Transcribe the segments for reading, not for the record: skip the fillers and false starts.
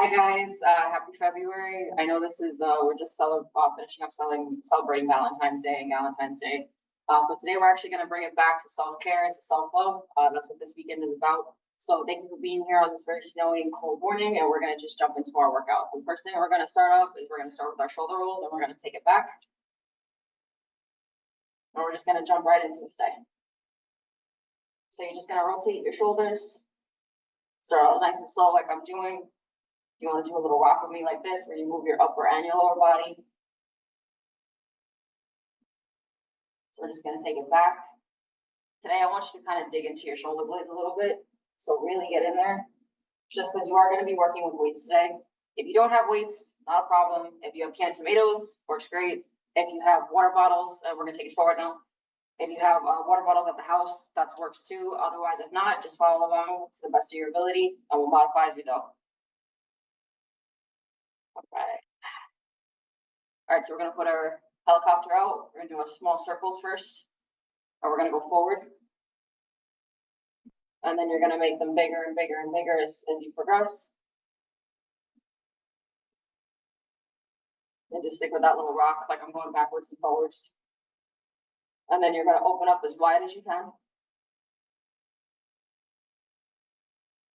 Hi guys, happy February. I know this is, we're just finishing up celebrating Valentine's Day and Valentine's Day. So today we're actually gonna bring it back to self-care and to self-love. That's what this weekend is about. So thank you for being here on this very snowy and cold morning, and we're gonna just jump into our workouts. So the first thing we're gonna start off is we're gonna start with our shoulder rolls, and we're gonna take it back. And we're just gonna jump right into it today. So you're just gonna rotate your shoulders. Start out nice and slow like I'm doing. You want to do a little rock with me like this, where you move your upper and your lower body. So we're just going to take it back. Today, I want you to kind of dig into your shoulder blades a little bit. So really get in there, just because you are going to be working with weights today. If you don't have weights, not a problem. If you have canned tomatoes, works great. If you have water bottles, we're going to take it forward now. If you have water bottles at the house, that works too. Otherwise, if not, just follow along to the best of your ability, and we'll modify as we go. All right, so we're gonna put our helicopter out. We're gonna do a small circles first, and we're gonna go forward. And then you're gonna make them bigger and bigger and bigger as you progress. And just stick with that little rock, like I'm going backwards and forwards. And then you're gonna open up as wide as you can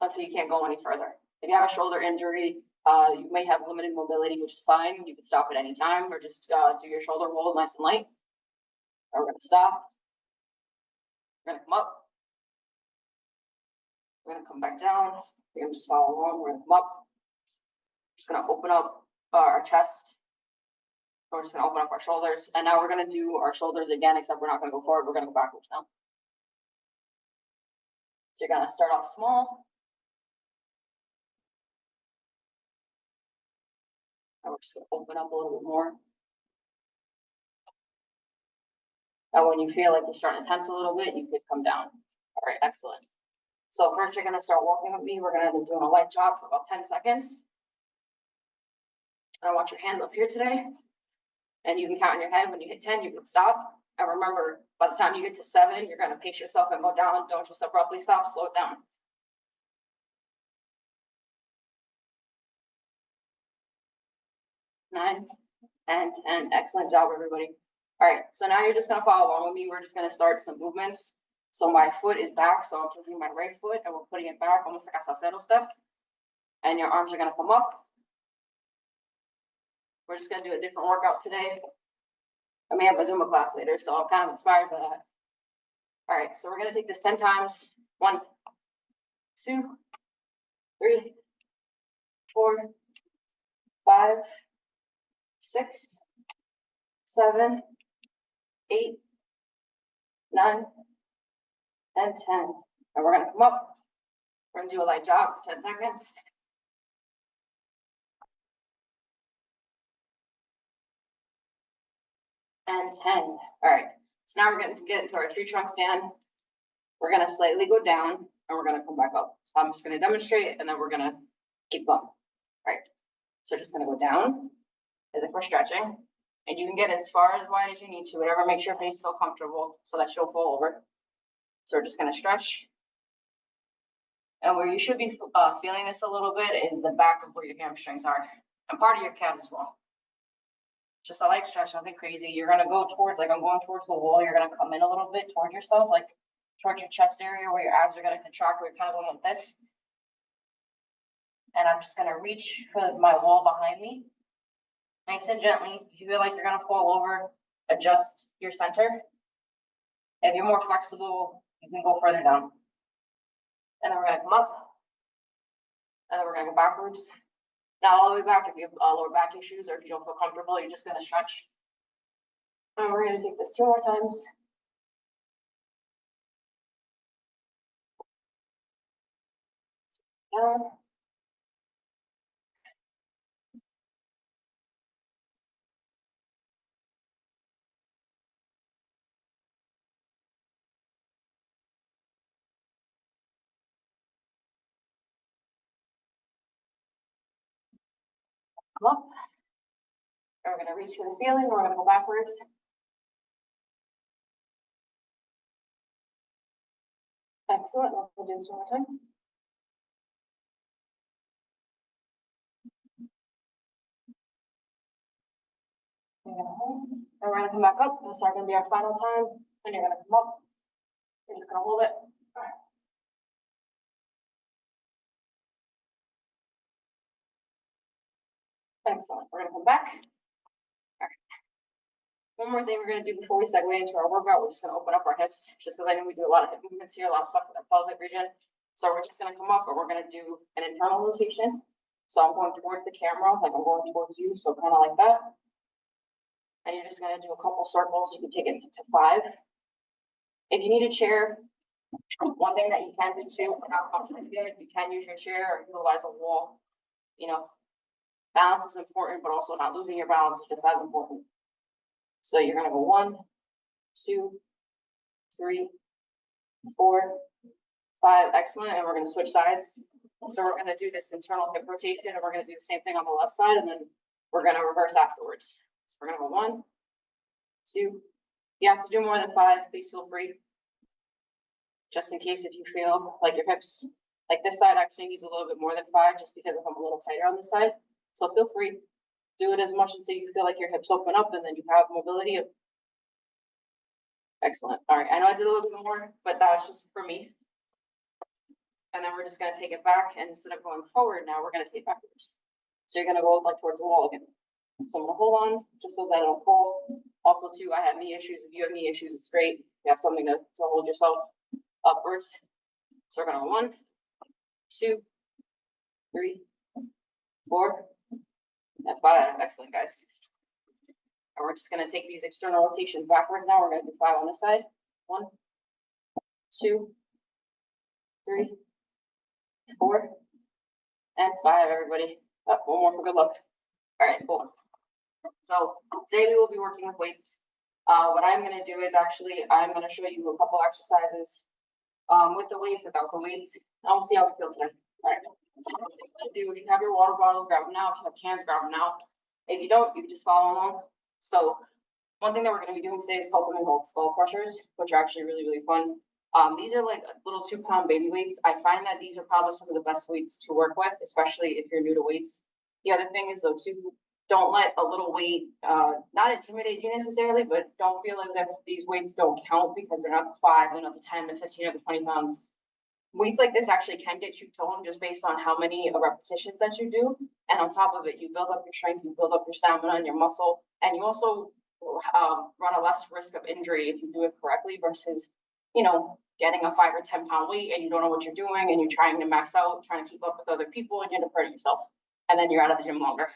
until you can't go any further. If you have a shoulder injury, you may have limited mobility, which is fine. You can stop at any time, or just do your shoulder roll nice and light. And we're gonna stop. We're gonna come up. We're gonna come back down. We're gonna just follow along. We're gonna come up. Just gonna open up our chest. We're just gonna open up our shoulders. And now we're gonna do our shoulders again, except we're not gonna go forward. We're gonna go backwards now. So you're gonna start off small. And we're just gonna open up a little bit more. And when you feel like you're starting to tense a little bit, you could come down. All right, excellent. So first you're gonna start walking with me. We're gonna be doing a light jog for about 10 seconds. I want your hands up here today. And you can count in your head. When you hit 10, you can stop. And remember, by the time you get to 7, you're gonna pace yourself and go down. Don't just abruptly stop, slow it down. 9 and 10. Excellent job, everybody. All right, so now you're just gonna follow along with me. We're just gonna start some movements. So my foot is back, so I'm taking my right foot and we're putting it back, almost like a salsero step. And your arms are gonna come up. We're just gonna do a different workout today. I may have a Zumba class later, so I'm kind of inspired by that. All right, so we're gonna take this 10 times. 1, 2, 3, 4, 5, 6, 7, 8, 9, and 10. And we're gonna come up. We're gonna do a light jog for 10 seconds. And 10. All right. So now we're going to get into our tree trunk stand. We're going to slightly go down and we're going to come back up. So I'm just going to demonstrate and then we're going to keep going. All right. So just going to go down as if we're stretching. And you can get as far as wide as you need to, whatever makes your face feel comfortable so that you'll fall over. So we're just going to stretch. And where you should be feeling this a little bit is the back of where your hamstrings are and part of your calves as well. Just a light stretch, nothing crazy. You're gonna go towards, like I'm going towards the wall. You're gonna come in a little bit toward yourself, like towards your chest area where your abs are gonna contract, where you're kind of going like this. And I'm just gonna reach for my wall behind me. Nice and gently. If you feel like you're gonna fall over, adjust your center. If you're more flexible, you can go further down. And then we're gonna come up. And then we're gonna go backwards. Not all the way back. If you have lower back issues or if you don't feel comfortable, you're just going to stretch. And we're going to take this 2 more times. Down. Come up. And we're going to reach for the ceiling. We're going to go backwards. Excellent. We'll do this one more time. You're gonna hold, and we're gonna come back up. This is gonna be our final time, and you're gonna come up. You're just gonna hold it. Excellent. We're gonna come back. All right. One more thing we're gonna do before we segue into our workout, we're just gonna open up our hips, just because I know we do a lot of hip movements here, a lot of stuff with our pelvic region. So we're just gonna come up and we're gonna do an internal rotation. So I'm going towards the camera, like I'm going towards you, so kind of like that. And you're just gonna do a couple circles. You can take it to 5. If you need a chair, one thing that you can do too, if you're not comfortable with it, you can use your chair or utilize a wall. You know, balance is important, but also not losing your balance is just as important. So you're gonna go 1, 2, 3, 4, 5, excellent, and we're gonna switch sides. So we're gonna do this internal hip rotation, and we're gonna do the same thing on the left side, and then we're gonna reverse afterwards. So we're gonna go 1, 2. You have to do more than 5, please feel free. Just in case if you feel like your hips, like this side actually needs a little bit more than 5, just because if I'm a little tighter on this side. So feel free, do it as much until you feel like your hips open up and then you have mobility. Excellent. All right, I know I did a little bit more, but that was just for me. And then we're just gonna take it back, and instead of going forward now, we're gonna take it backwards. So you're gonna go like towards the wall again. So I'm gonna hold on just so that I don't fall. Also too, I have knee issues. If you have knee issues, it's great. You have something to hold yourself upwards. So we're gonna go 1, 2, 3, 4, and 5. Excellent, guys. And we're just gonna take these external rotations backwards now. We're gonna do 5 on this side. 1, 2, 3, 4, and 5, everybody. Oh, one more for good luck. All right, cool. So today we will be working with weights. What I'm gonna do is actually, I'm gonna show you a couple exercises with the weights, without the weights, and we'll see how we feel today. All right. So what you're gonna do, if you have your water bottles, grab them now. If you have cans, grab them now. If you don't, you can just follow along. So one thing that we're gonna be doing today is called something called skull crushers, which are actually really, really fun. These are like little 2-pound baby weights. I find that these are probably some of the best weights to work with, especially if you're new to weights. The other thing is though too, don't let a little weight not intimidate you necessarily, but don't feel as if these weights don't count because they're not the 5, they're not the 10, the 15, or the 20 pounds. Weights like this actually can get you toned just based on how many repetitions that you do. And on top of it, you build up your strength, you build up your stamina and your muscle, and you also run a less risk of injury if you do it correctly versus, getting a 5 or 10 pound weight and you don't know what you're doing and you're trying to max out, trying to keep up with other people, and you end up hurting yourself. And then you're out of the gym longer.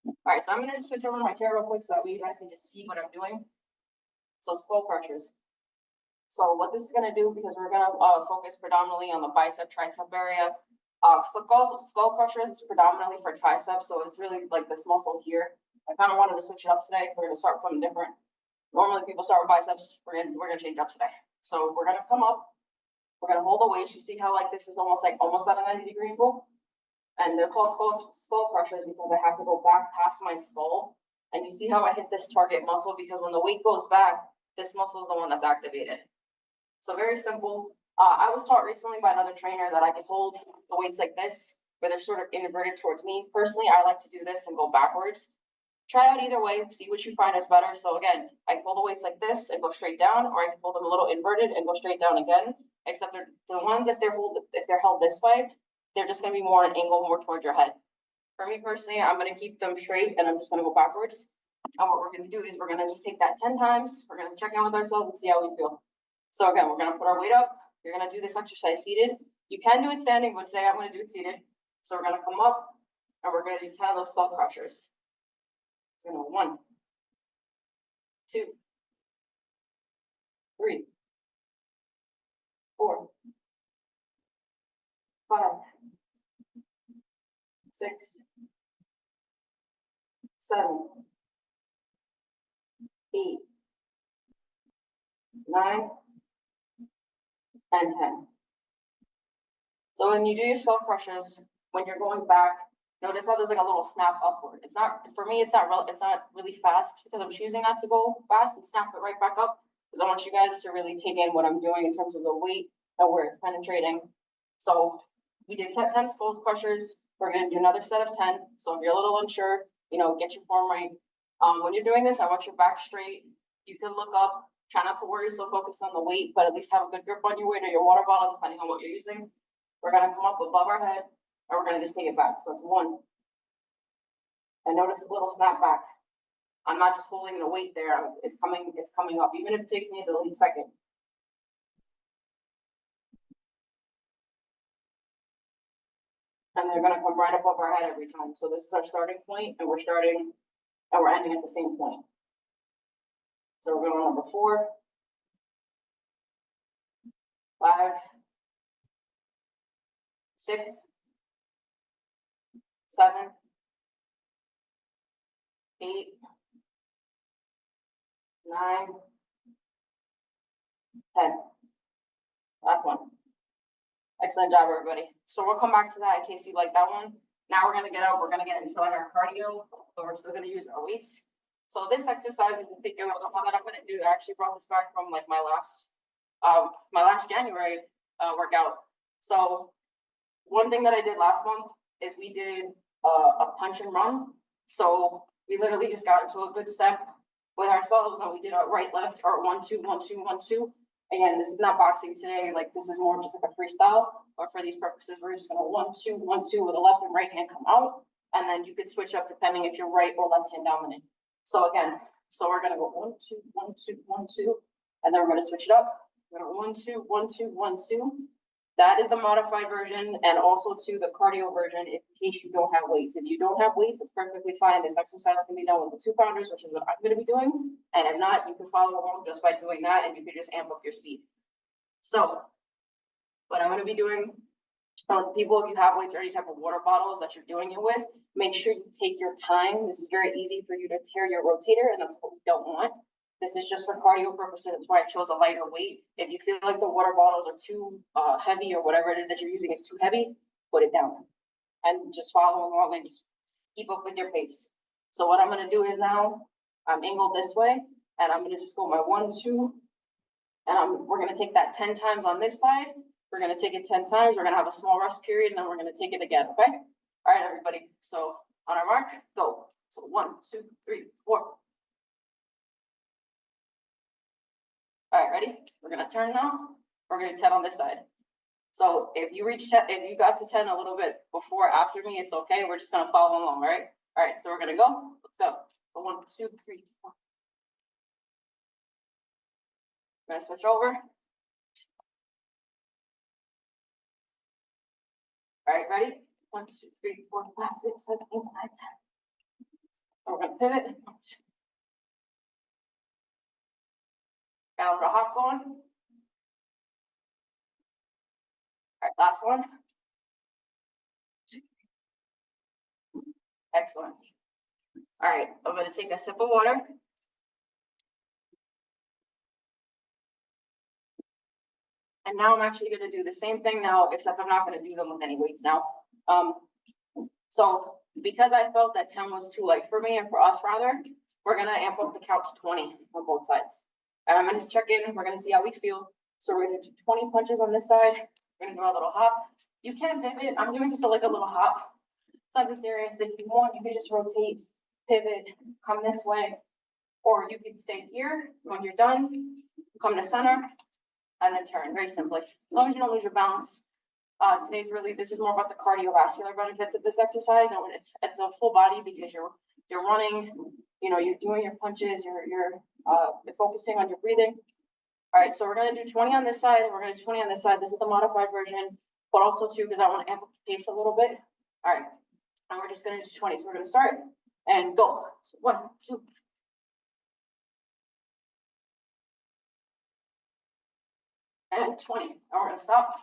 All right, so I'm gonna just switch over to my chair real quick so that way you guys can just see what I'm doing. So skull crushers. So what this is gonna do, because we're gonna focus predominantly on the bicep, tricep area. Skull crushers is predominantly for triceps, so it's really like this muscle here. I kind of wanted to switch it up today. We're gonna start with something different. Normally people start with biceps. We're gonna change it up today. So we're gonna come up. We're gonna hold the weight. You see how like this is almost at a 90-degree angle? And they're called skull crushers because I have to go back past my skull. And you see how I hit this target muscle, because when the weight goes back, this muscle is the one that's activated. So very simple. I was taught recently by another trainer that I can hold the weights like this, where they're sort of inverted towards me. Personally, I like to do this and go backwards. Try out either way, see what you find is better. So again, I can hold the weights like this and go straight down, or I can hold them a little inverted and go straight down again. Except the ones, if they're held this way, they're just gonna be more an angle more towards your head. For me personally, I'm gonna keep them straight and I'm just gonna go backwards. And what we're gonna do is we're gonna just take that 10 times. We're gonna check in with ourselves and see how we feel. So again, we're gonna put our weight up. You're gonna do this exercise seated. You can do it standing, but today I'm gonna do it seated. So we're gonna come up and we're gonna do 10 of those skull crushers. So 1, 2, 3, 4, 5, 6, 7, 8, 9, and 10. So when you do your skull crushers, when you're going back, notice how there's like a little snap upward. It's not, for me, it's not really fast because I'm choosing not to go fast and snap it right back up, because I want you guys to really take in what I'm doing in terms of the weight and where it's penetrating. So we did 10 skull crushers. We're going to do another set of 10. So if you're a little unsure, get your form right. When you're doing this, I want your back straight. You can look up, try not to worry so focused on the weight, but at least have a good grip on your weight or your water bottle, depending on what you're using. We're gonna come up above our head, and we're gonna just take it back. So that's 1. And notice a little snap back. I'm not just holding the weight there. It's coming up, even if it takes me a delayed second. And they're gonna come right above our head every time. So this is our starting point, and we're ending at the same point. So we're going on number 4, 5, 6, 7, 8, 9, 10. Last one. Excellent job, everybody. So we'll come back to that in case you like that one. Now we're gonna get out, we're gonna get into like our cardio, but we're still gonna use our weights. So this exercise in particular, the one that I'm gonna do, I actually brought this back from like my last January workout. So one thing that I did last month is we did a punch and run. So we literally just got into a good step with ourselves and we did our right, left, or 1, 2, 1, 2, 1, 2. Again, this is not boxing today. Like this is more just like a freestyle, but for these purposes, we're just gonna 1, 2, 1, 2 with the left and right hand come out. And then you could switch up depending if you're right or left hand dominant. So again, we're gonna go 1, 2, 1, 2, 1, 2, and then we're gonna switch it up. We're gonna 1, 2, 1, 2, 1, 2. That is the modified version, and also to the cardio version in case you don't have weights. If you don't have weights, it's perfectly fine. This exercise can be done with the 2 pounders, which is what I'm going to be doing. And if not, you can follow along just by doing that, and you can just amp up your speed. So what I'm going to be doing, people, if you have weights or any type of water bottles that you're doing it with, make sure you take your time. This is very easy for you to tear your rotator, and that's what we don't want. This is just for cardio purposes. That's why I chose a lighter weight. If you feel like the water bottles are too heavy or whatever it is that you're using is too heavy, put it down and just follow along and just keep up with your pace. So what I'm going to do is now I'm angled this way and I'm going to just go my 1, 2, and we're going to take that 10 times on this side. We're going to take it 10 times. We're going to have a small rest period and then we're going to take it again. Okay. All right, everybody. So on our mark, go. So 1, 2, 3, 4. All right, ready? We're gonna turn now. We're gonna 10 on this side. So if you reach 10, if you got to 10 a little bit before, after me, it's okay. We're just gonna follow along, all right? All right, so we're gonna go. Let's go. So 1, 2, 3, 4. We're gonna switch over. All right, ready? 1, 2, 3, 4, 5, 6, 7, 8, 9, 10. So we're gonna pivot. Got a little hop going. All right, last one. Excellent. All right, I'm going to take a sip of water. And now I'm actually going to do the same thing now, except I'm not going to do them with any weights now. So because I felt that 10 was too light for me and for us rather, we're going to amp up the count to 20 on both sides. And I'm going to check in. We're going to see how we feel. So we're going to do 20 punches on this side. We're going to do a little hop. You can pivot. I'm doing just like a little hop. It's not this serious. If you want, you can just rotate, pivot, come this way, or you can stay here. When you're done, come to center, and then turn. Very simply, as long as you don't lose your balance. This is more about the cardiovascular benefits of this exercise, and when it's a full body because you're running, you're doing your punches, you're focusing on your breathing. All right, so we're gonna do 20 on this side, and we're gonna do 20 on this side. This is the modified version, but also too because I want to amp up the pace a little bit. All right. And we're just going to do 20. So we're going to start and go. So 1, 2. And 20. And we're going to stop.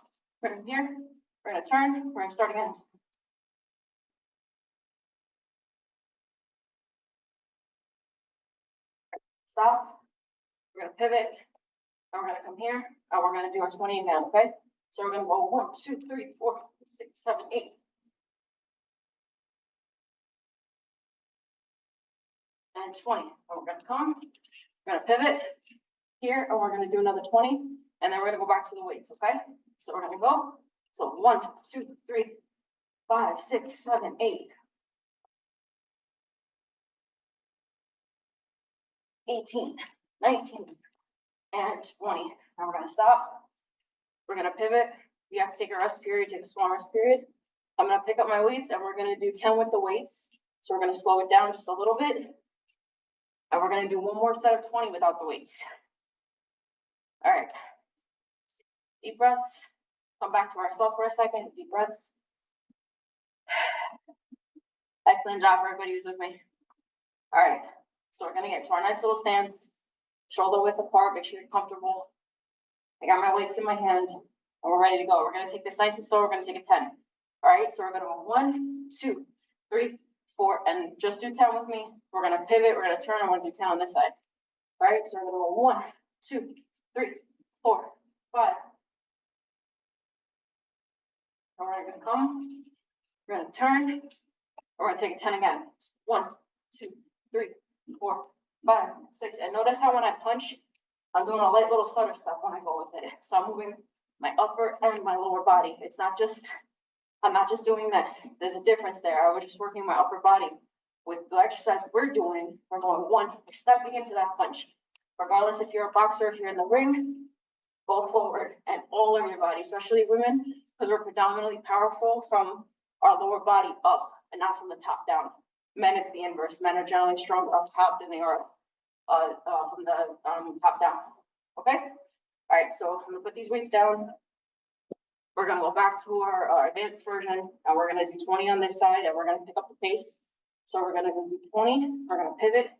We're going to here. We're going to turn. We're going to start again. Stop. We're going to pivot. And we're going to come here. And we're going to do our 20 again. Okay. So we're going to go 1, 2, 3, 4, 6, 7, 8. And 20. And we're going to come. We're going to pivot here. And we're going to do another 20. And then we're going to go back to the weights. Okay. So we're going to go. So 1, 2, 3, 5, 6, 7, 8. 18, 19, and 20. Now we're gonna stop. We're gonna pivot. We have to take a rest period, take a small rest period. I'm gonna pick up my weights and we're gonna do 10 with the weights. So we're gonna slow it down just a little bit. And we're gonna do one more set of 20 without the weights. All right. Deep breaths. Come back to ourselves for a second. Deep breaths. Excellent job for everybody who's with me. All right. So we're gonna get to our nice little stance. Shoulder width apart. Make sure you're comfortable. I got my weights in my hand. And we're ready to go. We're gonna take this nice and slow. We're gonna take a 10. All right. So we're gonna go 1, 2, 3, 4, and just do 10 with me. We're gonna pivot. We're gonna turn. And we're gonna do 10 on this side. All right. So we're gonna go 1, 2, 3, 4, 5. And we're gonna come. We're gonna turn. We're gonna take a 10 again. 1, 2, 3, 4, 5, 6. And notice how when I punch, I'm doing a light little stutter step when I go with it. So I'm moving my upper and my lower body. It's not just, I'm not just doing this. There's a difference there. I was just working my upper body. With the exercise we're doing, we're going 1, we're stepping into that punch. Regardless if you're a boxer, if you're in the ring, go forward and all of your body, especially women, because we're predominantly powerful from our lower body up and not from the top down. Men, it's the inverse. Men are generally stronger up top than they are from the top down. Okay? All right, so I'm gonna put these weights down. We're gonna go back to our advanced version, and we're gonna do 20 on this side, and we're gonna pick up the pace. So we're gonna do 20, we're gonna pivot,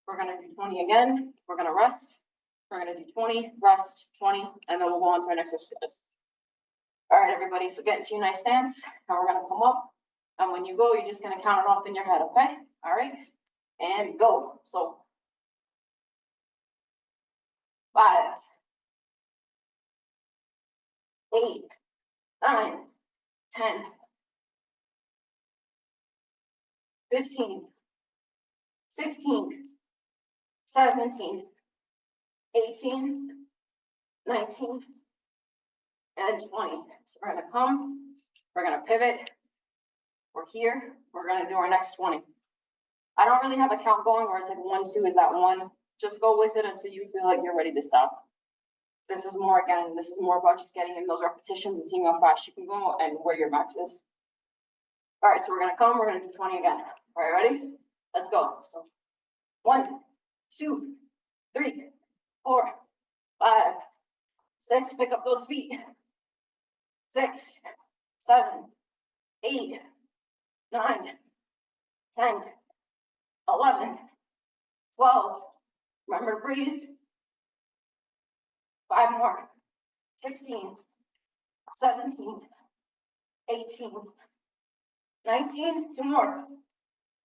we're gonna do 20 again, we're gonna rest, we're gonna do 20, rest, 20, and then we'll go on to our next exercise. All right, everybody, so get into your nice stance, and we're gonna come up, and when you go, you're just gonna count it off in your head, okay? All right, and go. So 5, 8, 9, 10, 15, 16, 17, 18, 19, and 20. So we're gonna come, we're gonna pivot, we're here, we're gonna do our next 20. I don't really have a count going where it's like 1, 2 is that 1. Just go with it until you feel like you're ready to stop. This is more, again, this is more about just getting in those repetitions and seeing how fast you can go and where your max is. All right, so we're gonna come, we're gonna do 20 again. All right, ready? Let's go. So 1, 2, 3, 4, 5, 6, pick up those feet. 6, 7, 8, 9, 10, 11, 12. Remember to breathe. 5 more. 16, 17, 18, 19, 2 more,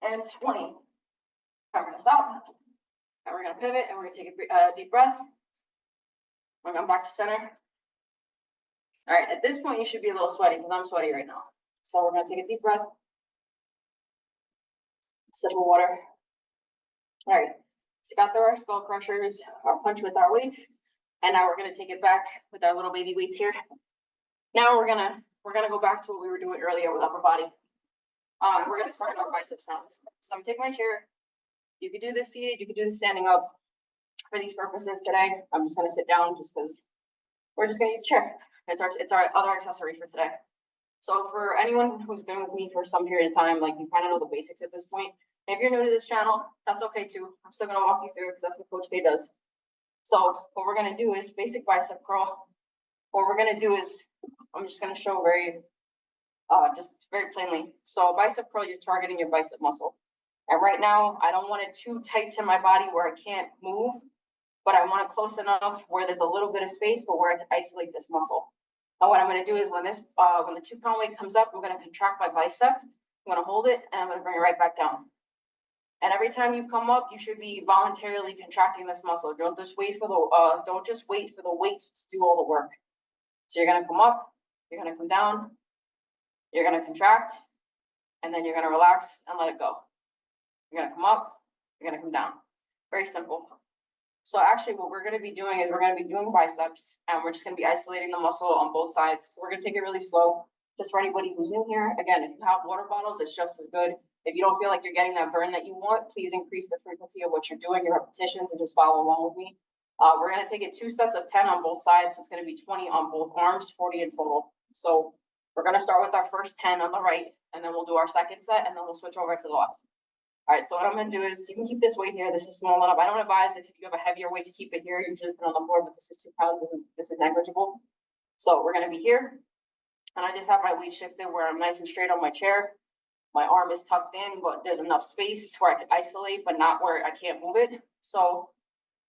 and 20. I'm gonna stop, and we're gonna pivot, and we're gonna take a deep breath. We're going back to center. All right, at this point, you should be a little sweaty because I'm sweaty right now. So we're gonna take a deep breath. Sip of water. All right, so got through our skull crushers, our punch with our weights, and now we're gonna take it back with our little baby weights here. Now we're gonna go back to what we were doing earlier with upper body. We're gonna target our biceps now. So I'm gonna take my chair. You could do this seated, you could do this standing up. For these purposes today, I'm just gonna sit down just because we're just gonna use the chair. It's our other accessory for today. So for anyone who's been with me for some period of time, like you kind of know the basics at this point. And if you're new to this channel, that's okay too. I'm still gonna walk you through it because that's what Coach K does. So what we're gonna do is basic bicep curl. What we're gonna do is, I'm just gonna show just very plainly. So bicep curl, you're targeting your bicep muscle. And right now, I don't want it too tight to my body where I can't move, but I want it close enough where there's a little bit of space, but where I can isolate this muscle. And what I'm gonna do is when the 2-pound weight comes up, I'm gonna contract my bicep. I'm gonna hold it and I'm gonna bring it right back down. And every time you come up, you should be voluntarily contracting this muscle. Don't just wait for the weight to do all the work. So you're gonna come up, you're gonna come down, you're gonna contract, and then you're gonna relax and let it go. You're gonna come up, you're gonna come down. Very simple. So actually what we're gonna be doing is we're gonna be doing biceps and we're just gonna be isolating the muscle on both sides. We're gonna take it really slow. Just for anybody who's in here, again, if you have water bottles, it's just as good. If you don't feel like you're getting that burn that you want, please increase the frequency of what you're doing, your repetitions, and just follow along with me. We're gonna take it 2 sets of 10 on both sides, so it's gonna be 20 on both arms, 40 in total. So we're gonna start with our first 10 on the right, and then we'll do our second set, and then we'll switch over to the left. All right, so what I'm gonna do is, you can keep this weight here. This is small enough. I don't advise if you have a heavier weight to keep it here. Usually put it on the floor, but this is 2 pounds. This is negligible. So we're gonna be here, and I just have my weight shifted where I'm nice and straight on my chair. My arm is tucked in, but there's enough space where I can isolate, but not where I can't move it. So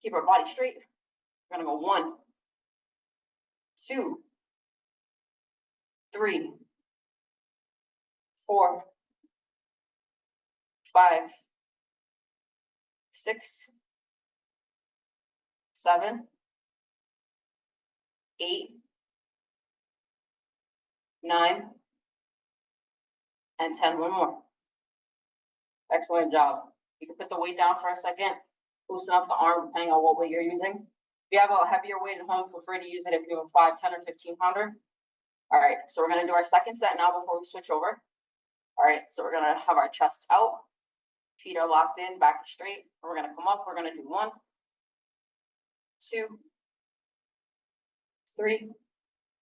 keep our body straight. We're gonna go 1, 2, 3, 4, 5, 6, 7, 8, 9, and 10. One more. Excellent job. You can put the weight down for a second, loosen up the arm depending on what weight you're using. If you have a heavier weight at home, feel free to use it if you have a 5, 10, or 15 pounder. All right, so we're gonna do our second set now before we switch over. All right, so we're gonna have our chest out, feet are locked in, back straight. We're gonna come up, we're gonna do 1, 2, 3.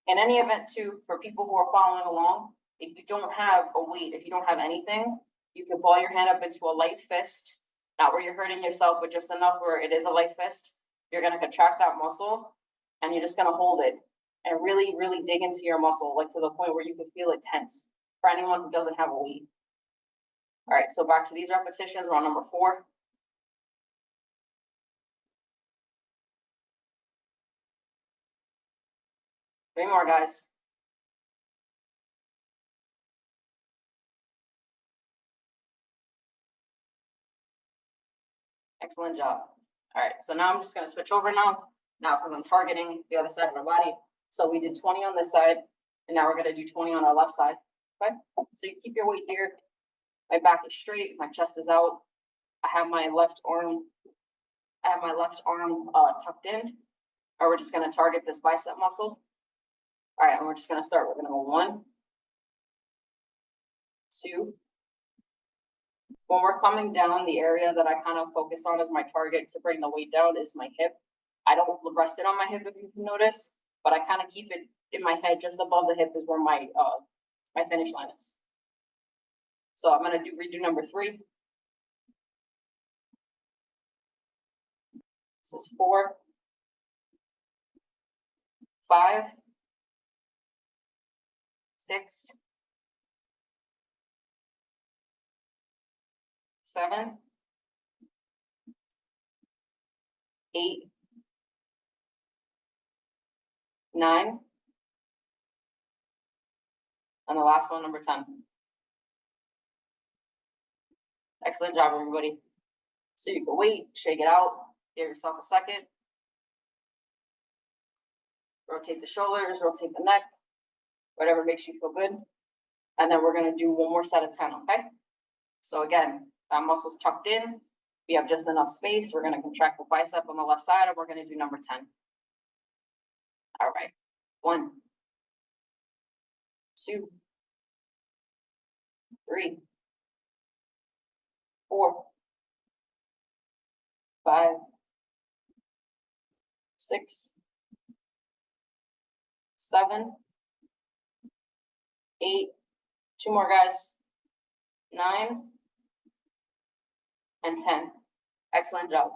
In any event too, for people who are following along, if you don't have a weight, if you don't have anything, you can ball your hand up into a light fist, not where you're hurting yourself, but just enough where it is a light fist. You're gonna contract that muscle, and you're just gonna hold it and really, really dig into your muscle, like to the point where you can feel it tense, for anyone who doesn't have a weight. All right, so back to these repetitions, we're on number 4. Three more, guys. Excellent job. All right, so now I'm just gonna switch over now because I'm targeting the other side of my body. So we did 20 on this side, and now we're gonna do 20 on our left side, okay? So you keep your weight here. My back is straight, my chest is out. I have my left arm tucked in, and we're just gonna target this bicep muscle. All right, and we're just gonna start. We're gonna go 1, 2. When we're coming down, the area that I kind of focus on as my target to bring the weight down is my hip. I don't rest it on my hip, if you can notice, but I kind of keep it in my head. Just above the hip is where my finish line is. So I'm gonna redo number 3. This is 4, 5, 6, 7, 8, 9, and the last one, number 10. Excellent job, everybody. So you can wait, shake it out, give yourself a second. Rotate the shoulders, rotate the neck, whatever makes you feel good. And then we're gonna do one more set of 10, okay? So again, that muscle's tucked in. We have just enough space. We're gonna contract the bicep on the left side, and we're gonna do number 10. All right, 1, 2, 3, 4, 5, 6, 7, 8, 2 more, guys, 9, and 10. Excellent job.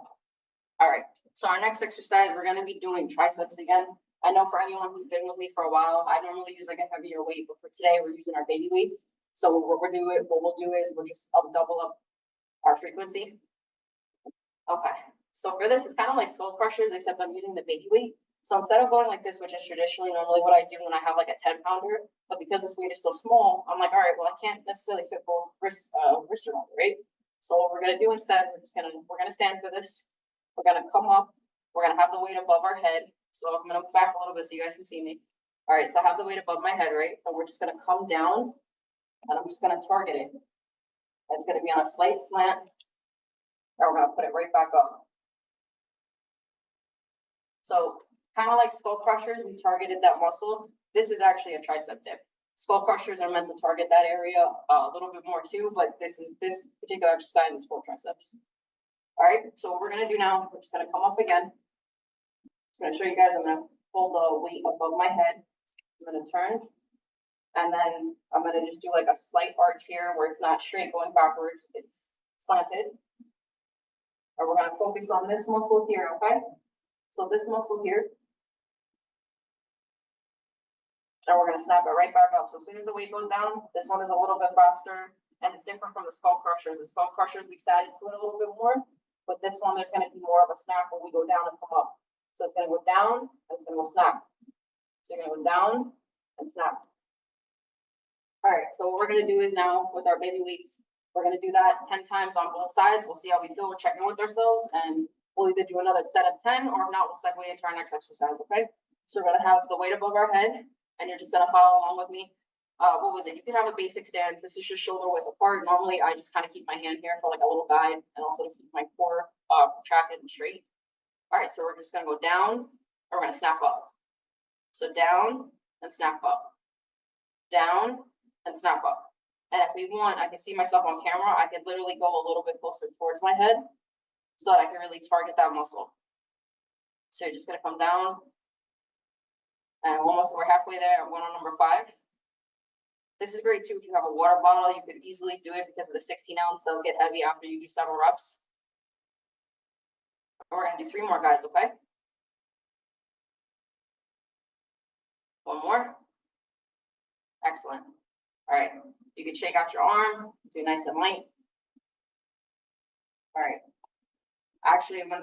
All right, so our next exercise, we're gonna be doing triceps again. I know for anyone who's been with me for a while, I normally use like a heavier weight, but for today, we're using our baby weights. So what we'll do is we'll just double up our frequency. Okay, so for this, it's kind of like skull crushers, except I'm using the baby weight. So instead of going like this, which is traditionally normally what I do when I have like a 10 pounder, but because this weight is so small, I'm like, all right, well, I can't necessarily fit both wrists around it, right? So what we're gonna do instead, we're gonna stand for this. We're gonna come up, we're gonna have the weight above our head. So I'm gonna move back a little bit so you guys can see me. All right, so I have the weight above my head, right? And we're just gonna come down, and I'm just gonna target it. It's gonna be on a slight slant, and we're gonna put it right back up. So kind of like skull crushers, we targeted that muscle. This is actually a tricep dip. Skull crushers are meant to target that area a little bit more too, but this particular exercise is for triceps. All right, so what we're gonna do now, we're just gonna come up again. Just gonna show you guys, I'm gonna hold the weight above my head. I'm gonna turn, and then I'm gonna just do like a slight arch here where it's not straight going backwards, it's slanted. And we're gonna focus on this muscle here, okay? So this muscle here. And we're gonna snap it right back up. So as soon as the weight goes down, this one is a little bit faster and it's different from the skull crushers. The skull crushers, we sat into it a little bit more, but this one, there's gonna be more of a snap when we go down and come up. So it's gonna go down and it's gonna go snap. So you're gonna go down and snap. All right, so what we're gonna do is now with our baby weights, we're gonna do that 10 times on both sides. We'll see how we feel. We're checking with ourselves and we'll either do another set of 10 or if not, we'll segue into our next exercise, okay? So we're gonna have the weight above our head and you're just gonna follow along with me. What was it? You can have a basic stance. This is just shoulder width apart. Normally, I just kind of keep my hand here for like a little guide and also to keep my core contracted and straight. All right, so we're just gonna go down and we're gonna snap up. So down and snap up. Down and snap up. And if we want, I can see myself on camera. I could literally go a little bit closer towards my head so that I can really target that muscle. So you're just gonna come down. And we're halfway there. We're on number 5. This is great too. If you have a water bottle, you could easily do it because of the 16 ounce does get heavy after you do 7 reps. And we're gonna do 3 more, guys, okay? 1 more. Excellent. All right. You can shake out your arm, do nice and light. All right. Actually, I'm gonna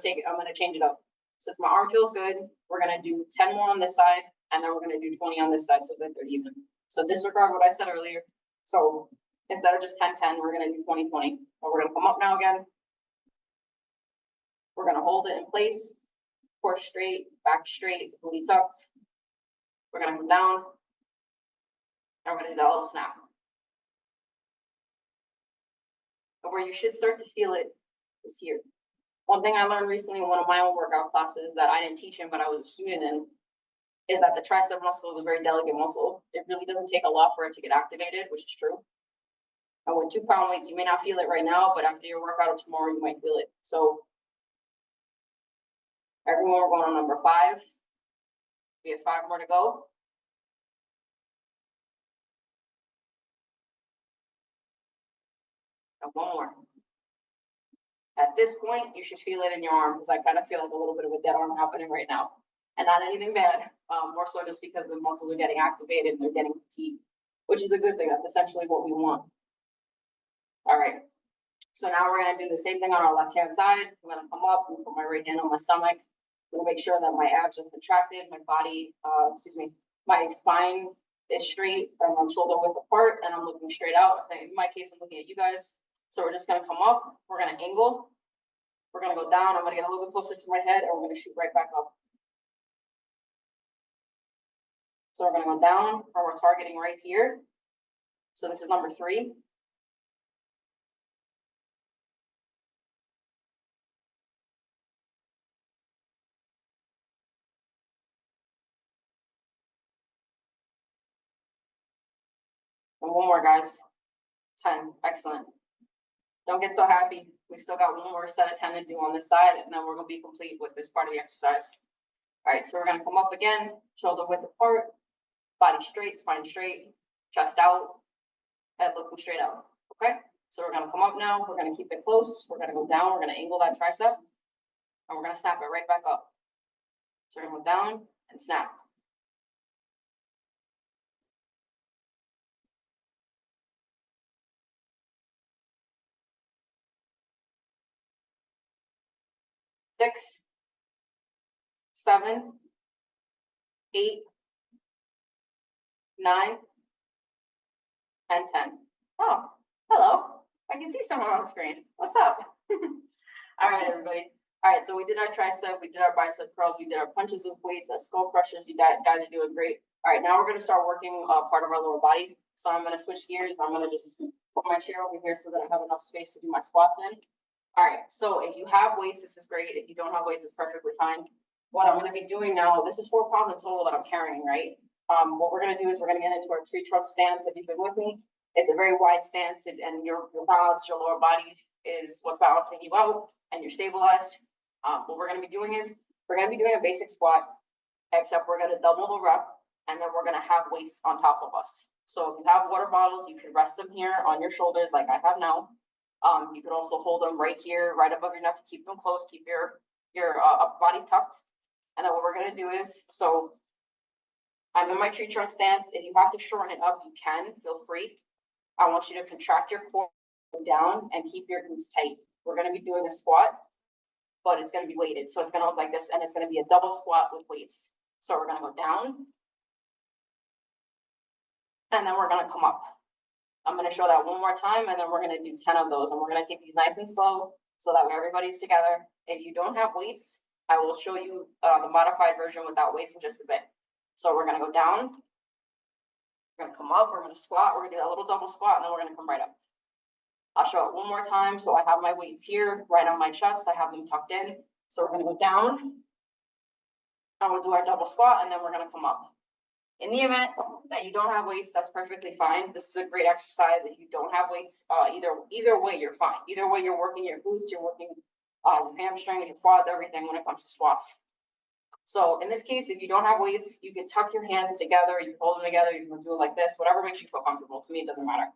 change it up. Since my arm feels good, we're gonna do 10 more on this side, and then we're gonna do 20 on this side so that they're even. So disregard what I said earlier. So instead of just 10-10, we're gonna do 20-20. And we're gonna come up now again. We're gonna hold it in place, core straight, back straight, booty tucked. We're gonna come down, and we're gonna do that little snap. But where you should start to feel it is here. One thing I learned recently in one of my own workout classes that I didn't teach in, but I was a student in, is that the tricep muscle is a very delicate muscle. It really doesn't take a lot for it to get activated, which is true. And with 2-pound weights, you may not feel it right now, but after your workout tomorrow, you might feel it. So everyone, we're going on number 5. We have 5 more to go. And 1 more. At this point, you should feel it in your arm because I kind of feel like a little bit of a dead arm happening right now. And not anything bad, more so just because the muscles are getting activated and they're getting fatigued, which is a good thing. That's essentially what we want. All right. So now we're going to do the same thing on our left-hand side. I'm going to come up and put my right hand on my stomach. I'm going to make sure that my abs are contracted, my body, my spine is straight, and my shoulder width apart, and I'm looking straight out. In my case, I'm looking at you guys. So we're just gonna come up, we're gonna angle, we're gonna go down, I'm gonna get a little bit closer to my head, and we're gonna shoot right back up. So we're gonna go down, and we're targeting right here. So this is number 3. And 1 more, guys. 10, excellent. Don't get so happy. We still got 1 more set of 10 to do on this side, and then we're gonna be complete with this part of the exercise. All right, so we're gonna come up again, shoulder width apart, body straight, spine straight, chest out, head looking straight out, okay? So we're gonna come up now, we're gonna keep it close, we're gonna go down, we're gonna angle that tricep, and we're gonna snap it right back up. So we're gonna go down and snap. Six, 7, 8, 9, and 10. Oh, hello. I can see someone on the screen. What's up? All right, everybody. All right, so we did our tricep, we did our bicep curls, we did our punches with weights, our skull crushers. You guys are doing great. All right, now we're going to start working part of our lower body. So I'm going to switch gears. I'm going to just put my chair over here so that I have enough space to do my squats in. All right, so if you have weights, this is great. If you don't have weights, it's perfectly fine. What I'm going to be doing now, this is 4 pounds in total that I'm carrying, right? What we're gonna do is we're gonna get into our tree trunk stance. If you've been with me, it's a very wide stance, and your balance, your lower body is what's balancing you out, and you're stabilized. What we're gonna be doing is we're gonna be doing a basic squat, except we're gonna double the rep, and then we're gonna have weights on top of us. So if you have water bottles, you can rest them here on your shoulders like I have now. You could also hold them right here, right above your neck. Keep them close. Keep your upper body tucked. And then what we're gonna do is, so I'm in my tree trunk stance. If you have to shorten it up, you can. Feel free. I want you to contract your core down and keep your glutes tight. We're gonna be doing a squat, but it's gonna be weighted. So it's gonna look like this, and it's gonna be a double squat with weights. So we're gonna go down, and then we're gonna come up. I'm gonna show that one more time, and then we're gonna do 10 of those, and we're gonna take these nice and slow so that way everybody's together. If you don't have weights, I will show you the modified version without weights in just a bit. So we're gonna go down, we're gonna come up, we're gonna squat, we're gonna do a little double squat, and then we're gonna come right up. I'll show it one more time. So I have my weights here, right on my chest. I have them tucked in. So we're gonna go down, and we'll do our double squat, and then we're gonna come up. In the event that you don't have weights, that's perfectly fine. This is a great exercise. If you don't have weights, either way, you're fine. Either way, you're working your glutes, you're working your hamstrings, your quads, everything when it comes to squats. So in this case, if you don't have weights, you can tuck your hands together, you can hold them together, you can do it like this, whatever makes you feel comfortable. To me, it doesn't matter.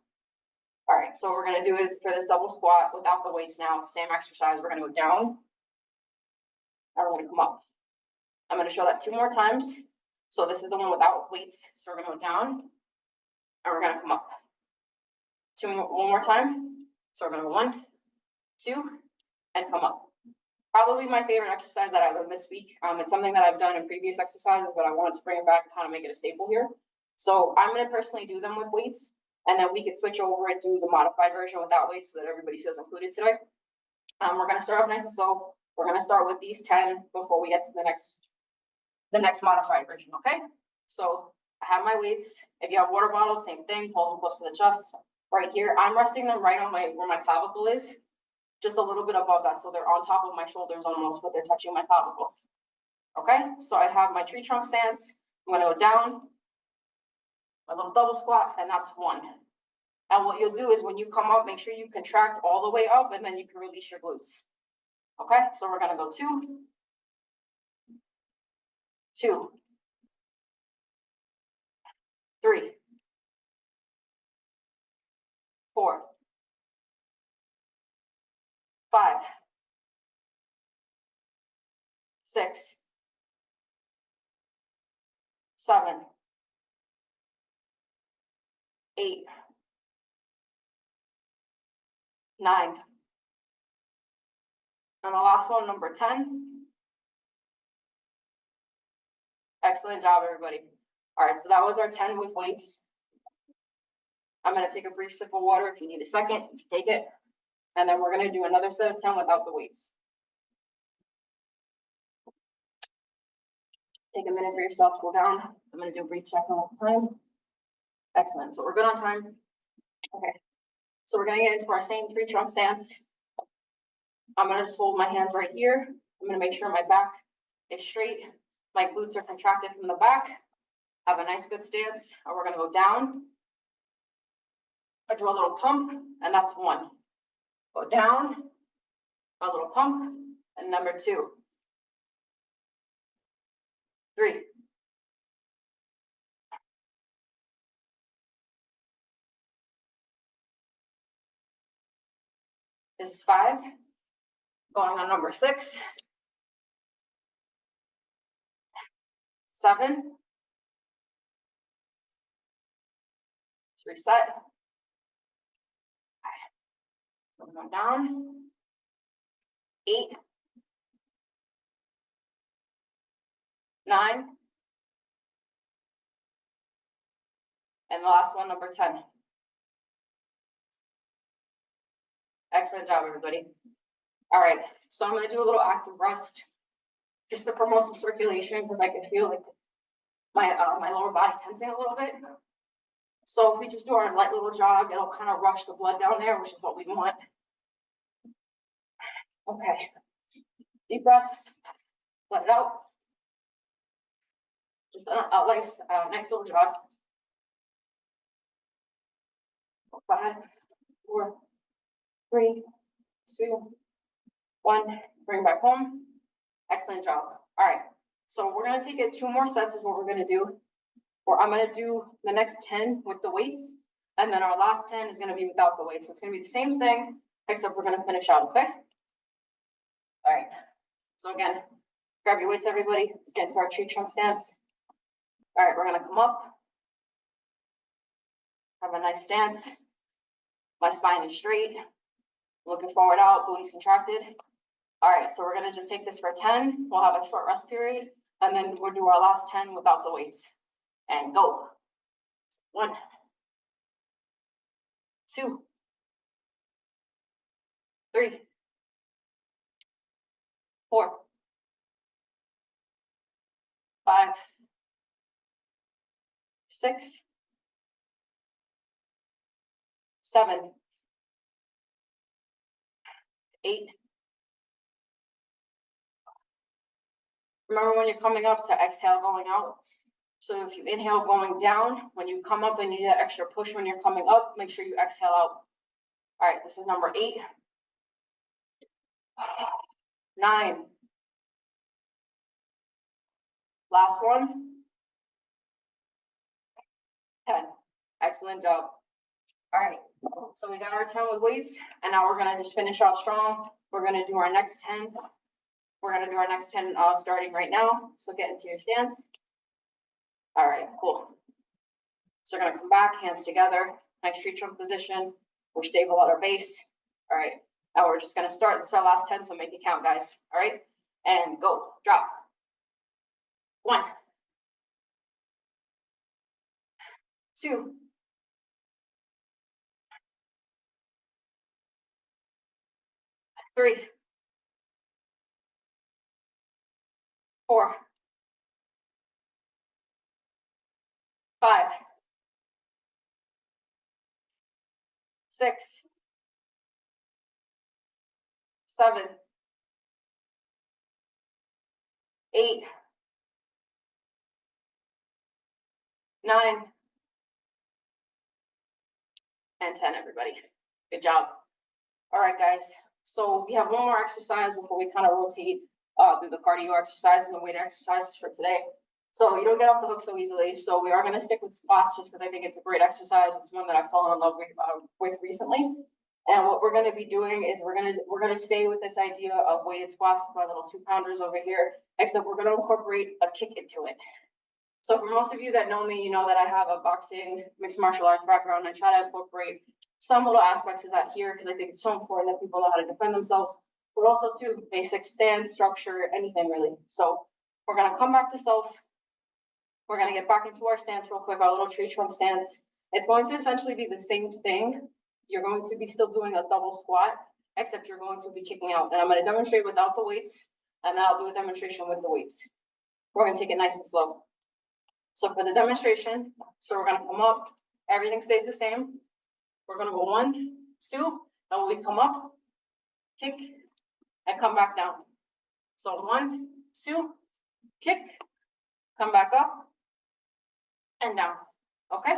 All right, so what we're gonna do is for this double squat without the weights now, same exercise, we're gonna go down, and we're gonna come up. I'm gonna show that 2 more times. So this is the one without weights. So we're gonna go down, and we're gonna come up. One more time. So we're gonna go 1, 2, and come up. Probably my favorite exercise that I've done this week. It's something that I've done in previous exercises, but I wanted to bring it back and kind of make it a staple here. So I'm gonna personally do them with weights, and then we could switch over and do the modified version without weights so that everybody feels included today. We're gonna start off nice and slow. We're gonna start with these 10 before we get to the next modified version, okay? So I have my weights. If you have water bottles, same thing, hold them close to the chest. Right here, I'm resting them right on where my clavicle is, just a little bit above that, so they're on top of my shoulders almost, but they're touching my clavicle. Okay, so I have my tree trunk stance. I'm gonna go down, a little double squat, and that's 1. And what you'll do is when you come up, make sure you contract all the way up, and then you can release your glutes. Okay, so we're gonna go 2, 2, 3, 4, 5, 6, 7, 8, 9. And the last one, number 10. Excellent job, everybody. All right, so that was our 10 with weights. I'm gonna take a brief sip of water. If you need a second, you can take it. And then we're gonna do another set of 10 without the weights. Take a minute for yourself to cool down. I'm gonna do a brief check on time. Excellent, so we're good on time. Okay, so we're gonna get into our same tree trunk stance. I'm gonna just hold my hands right here. I'm gonna make sure my back is straight. My glutes are contracted from the back. Have a nice good stance. And we're gonna go down. I do a little pump, and that's 1. Go down, a little pump, and number 2, 3, 5. Going on number 6, 7. Reset. We're going down. 8, 9, and the last one, number 10. Excellent job, everybody. All right, so I'm going to do a little active rest just to promote some circulation because I can feel like my lower body tensing a little bit. So if we just do our light little jog, it'll kind of rush the blood down there, which is what we want. Okay, deep breaths, let it out. Just a nice little jog. 5, 4, 3, 2, 1. Bring back home. Excellent job. All right. So we're gonna take it 2 more sets is what we're gonna do. Or I'm gonna do the next 10 with the weights, and then our last 10 is gonna be without the weights. So it's gonna be the same thing, except we're gonna finish out, okay? All right. So again, grab your weights, everybody. Let's get into our tree trunk stance. All right, we're gonna come up. Have a nice stance. My spine is straight. Looking forward out, booty's contracted. All right, so we're gonna just take this for 10. We'll have a short rest period, and then we'll do our last 10 without the weights. And go. 1, 2, 3, 4, 5, 6, 7, 8. Remember when you're coming up to exhale going out. So if you inhale going down, when you come up and you need that extra push when you're coming up, make sure you exhale out. All right, this is number 8. 9. Last one. 10. Excellent job. All right, so we got our 10 with weights, and now we're gonna just finish out strong. We're gonna do our next 10. We're gonna do our next 10 starting right now. So get into your stance. All right, cool. So we're gonna come back, hands together, nice tree trunk position. We're stable at our base. All right, now we're just gonna start. This is our last 10, so make it count, guys. All right, and go, drop. 1, 2, 3, 4, 5, 6, 7, 8, 9, and 10, everybody. Good job. All right, guys. So we have one more exercise before we kind of rotate through the cardio exercises and weight exercises for today. So you don't get off the hook so easily. So we are going to stick with squats just because I think it's a great exercise. It's one that I've fallen in love with recently. And what we're going to be doing is we're going to stay with this idea of weighted squats with our little 2-pounders over here, except we're going to incorporate a kick into it. So for most of you that know me, you know that I have a boxing, mixed martial arts background. I try to incorporate some little aspects of that here because I think it's so important that people know how to defend themselves, but also too basic stance, structure, anything really. So we're going to come back to self. We're going to get back into our stance real quick, our little tree trunk stance. It's going to essentially be the same thing. You're going to be still doing a double squat, except you're going to be kicking out. And I'm going to demonstrate without the weights, and then I'll do a demonstration with the weights. We're going to take it nice and slow. So for the demonstration, so we're going to come up. Everything stays the same. We're going to go 1, 2, and when we come up, kick, and come back down. So 1, 2, kick, come back up, and down. Okay?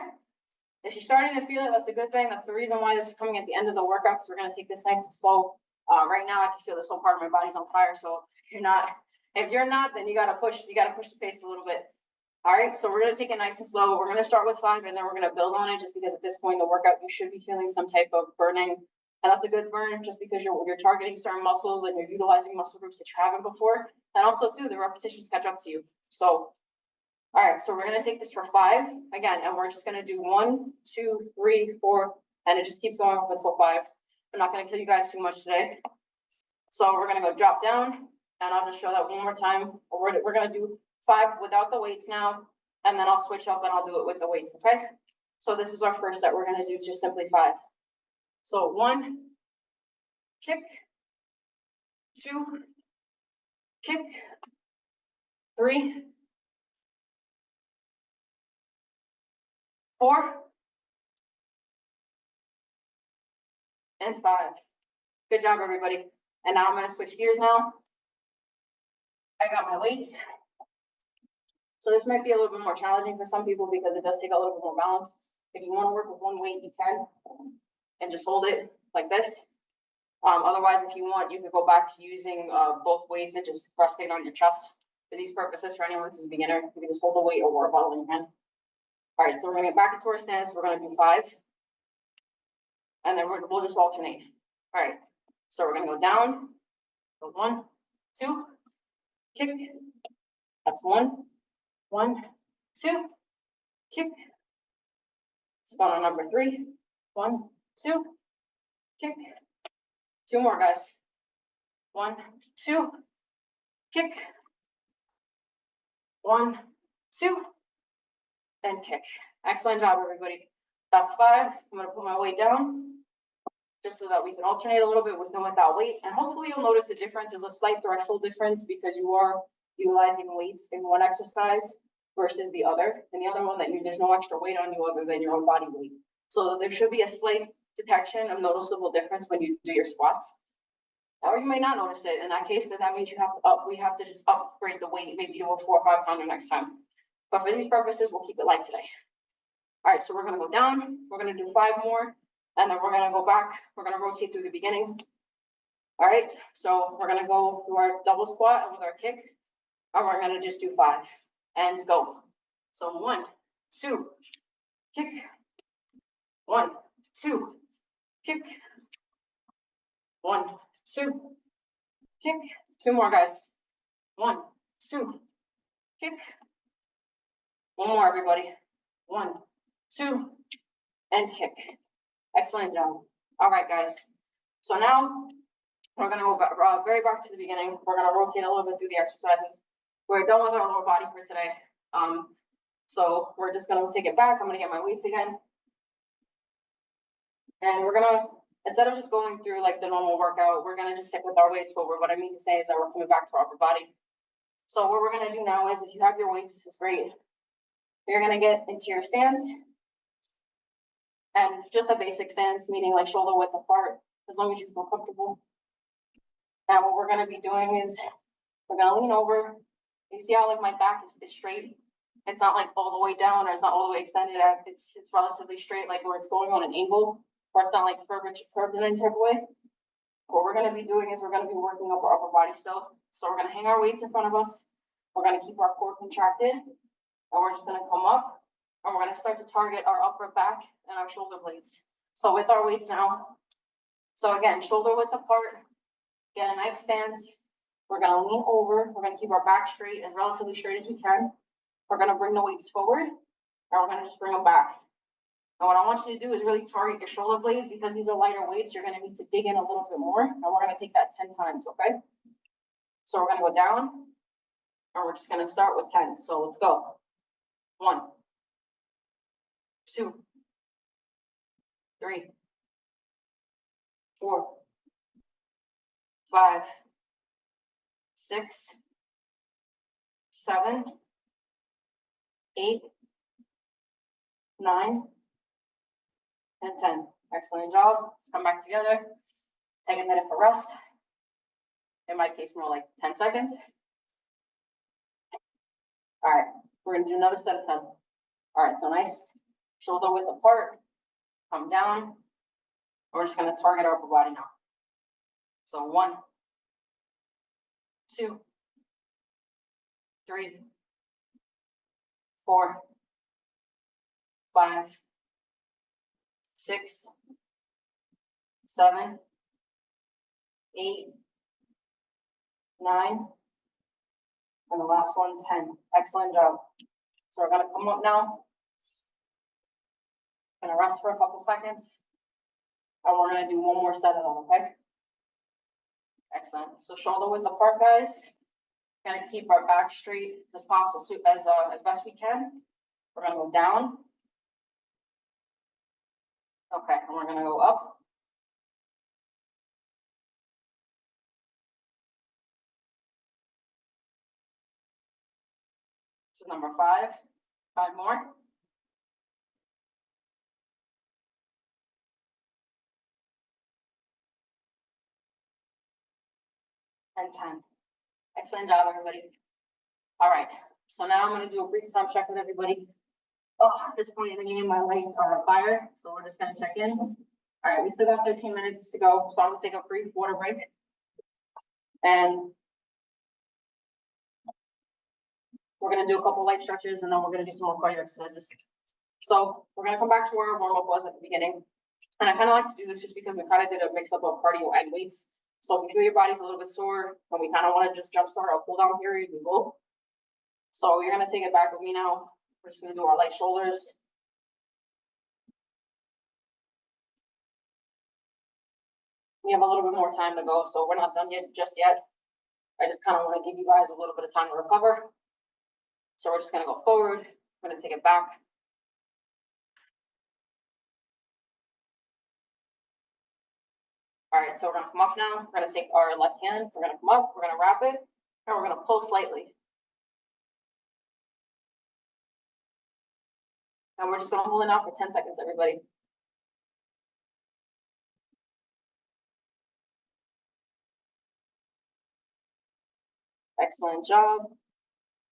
If you're starting to feel it, that's a good thing. That's the reason why this is coming at the end of the workout. So we're going to take this nice and slow. Right now, I can feel this whole part of my body's on fire. So if you're not, then you got to push the pace a little bit. All right, so we're going to take it nice and slow. We're going to start with 5, and then we're going to build on it just because at this point in the workout, you should be feeling some type of burning. And that's a good burn just because you're targeting certain muscles and you're utilizing muscle groups that you haven't before. And also, too, the repetitions catch up to you. So, all right, so we're going to take this for 5 again, and we're just going to do 1, 2, 3, 4, and it just keeps going up until 5. I'm not going to kill you guys too much today. So we're going to go drop down, and I'll just show that one more time. We're going to do 5 without the weights now, and then I'll switch up and I'll do it with the weights, okay? So this is our first set. We're going to do just simply 5. So 1, kick, 2, kick, 3, 4, and 5. Good job, everybody. And now I'm going to switch gears now. I got my weights. So this might be a little bit more challenging for some people because it does take a little bit more balance. If you want to work with one weight, you can, and just hold it like this. Otherwise, if you want, you could go back to using both weights and just resting it on your chest. For these purposes, for anyone who's a beginner, you can just hold the weight or water bottle in your hand. All right, so we're gonna get back into our stance. We're gonna do 5, and then we'll just alternate. All right, so we're gonna go down. So 1, 2, kick. That's 1, 1, 2, kick. Spot on number 3. 1, 2, kick. 2 more, guys. 1, 2, kick. 1, 2, and kick. Excellent job, everybody. That's 5. I'm gonna put my weight down just so that we can alternate a little bit with and without weight. And hopefully you'll notice a difference. It's a slight threshold difference because you are utilizing weights in one exercise versus the other. And the other one that there's no extra weight on you other than your own body weight. So there should be a slight detection of noticeable difference when you do your squats. Or you may not notice it. In that case, then that means we have to just upgrade the weight, maybe to a 4 or 5 pounder next time. But for these purposes, we'll keep it light today. All right, so we're gonna go down. We're gonna do 5 more, and then we're gonna go back. We're gonna rotate through the beginning. All right, so we're gonna go through our double squat with our kick, and we're gonna just do 5 and go. So 1, 2, kick. 1, 2, kick. 1, 2, kick. 2 more, guys. 1, 2, kick. 1 more, everybody. 1, 2, and kick. Excellent job. All right, guys. So now we're gonna go back, very back to the beginning. We're gonna rotate a little bit through the exercises. We're done with our lower body for today. So we're just gonna take it back. I'm gonna get my weights again. And we're gonna, instead of just going through like the normal workout, we're gonna just stick with our weights. But what I mean to say is that we're coming back to our upper body. So what we're gonna do now is, if you have your weights, this is great. You're gonna get into your stance. And just a basic stance, meaning like shoulder width apart, as long as you feel comfortable. And what we're gonna be doing is, we're gonna lean over. You see how like my back is straight? It's not like all the way down, or it's not all the way extended. It's relatively straight, like where it's going on an angle, or it's not like curved in any type of way. What we're gonna be doing is we're gonna be working up our upper body still. So we're gonna hang our weights in front of us. We're gonna keep our core contracted, and we're just gonna come up. And we're gonna start to target our upper back and our shoulder blades. So with our weights now, so again, shoulder width apart, get a nice stance. We're gonna lean over. We're gonna keep our back straight, as relatively straight as we can. We're gonna bring the weights forward, and we're gonna just bring them back. And what I want you to do is really target your shoulder blades, because these are lighter weights. You're gonna need to dig in a little bit more, and we're gonna take that 10 times, okay? So we're gonna go down, and we're just gonna start with 10. So let's go. 1, 2, 3, 4, 5, 6, 7, 8, 9, and 10. Excellent job. Let's come back together. Take a minute for rest. In my case, more like 10 seconds. All right, we're gonna do another set of 10. All right, so nice shoulder width apart, come down. We're just gonna target our upper body now. So 1, 2, 3, 4, 5, 6, 7, 8, 9, and the last one, 10. Excellent job. So we're gonna come up now. Gonna rest for a couple seconds. And we're gonna do one more set of them, okay? Excellent. So shoulder width apart, guys. Gonna keep our back straight as possible, as best we can. We're gonna go down. Okay, and we're gonna go up. This is number 5. 5 more. And 10. Excellent job, everybody. All right, So now I'm gonna do a brief time check with everybody. Oh, at this point in the game, my lights are on fire, so we're just gonna check in. All right, we still got 13 minutes to go, so I'm gonna take a brief water break. And we're gonna do a couple light stretches and then we're gonna do some more cardio exercises. So we're gonna come back to where our warm up was at the beginning. And I kind of like to do this just because we kind of did a mix up of cardio and weights. So if you feel your body's a little bit sore and we kind of want to just jumpstart a cool down period, we will. So you're gonna take it back with me now. We're just gonna do our light shoulders. We have a little bit more time to go, so we're not done yet just yet. I just kind of want to give you guys a little bit of time to recover. So we're just gonna go forward. We're gonna take it back. All right, so we're gonna come up now. We're gonna take our left hand. We're gonna come up. We're gonna wrap it, and we're gonna pull slightly. And we're just gonna hold it now for 10 seconds, everybody. Excellent job.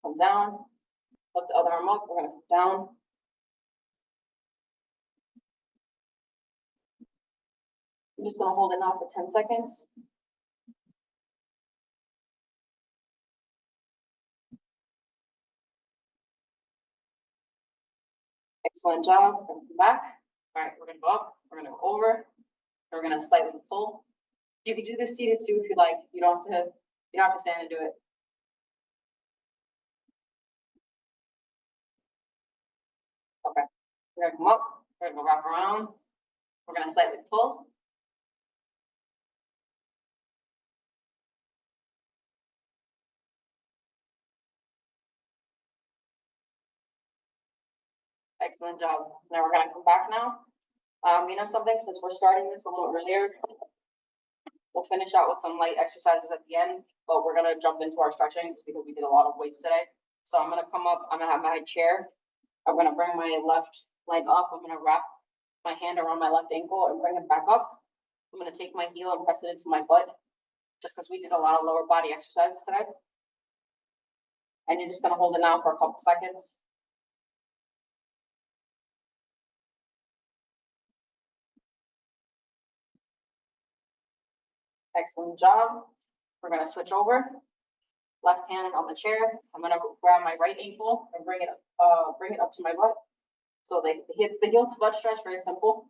Come down. Lift the other arm up. We're gonna come down. I'm just gonna hold it now for 10 seconds. Excellent job. We're gonna come back. All right, we're gonna go up. We're gonna go over. We're gonna slightly pull. You could do this seated too if you like. You don't have to stand and do it. Okay. We're gonna come up. We're gonna go wrap around. We're gonna slightly pull. Excellent job. Now we're gonna come back now. You know something, since we're starting this a little earlier, we'll finish out with some light exercises at the end, but we're gonna jump into our stretching just because we did a lot of weights today. So I'm gonna come up, I'm gonna have my chair. I'm gonna bring my left leg up. I'm gonna wrap my hand around my left ankle and bring it back up. I'm gonna take my heel and press it into my butt, just because we did a lot of lower body exercises today. And you're just gonna hold it now for a couple seconds. Excellent job. We're gonna switch over. Left hand on the chair. I'm gonna grab my right ankle and bring it up to my butt. So it's the heel to butt stretch, very simple.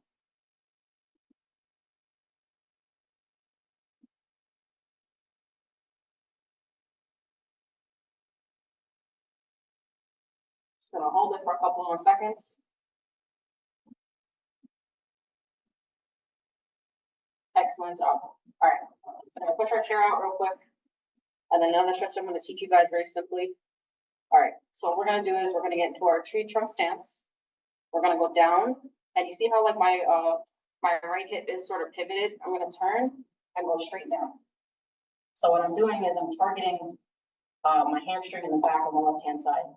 Just gonna hold it for a couple more seconds. Excellent job. All right, so I'm gonna push our chair out real quick. And then another stretch I'm gonna teach you guys very simply. All right, so what we're gonna do is we're gonna get into our tree trunk stance. We're gonna go down, and you see how like my right hip is sort of pivoted. I'm gonna turn and go straight down. So what I'm doing is I'm targeting my hamstring in the back on the left hand side.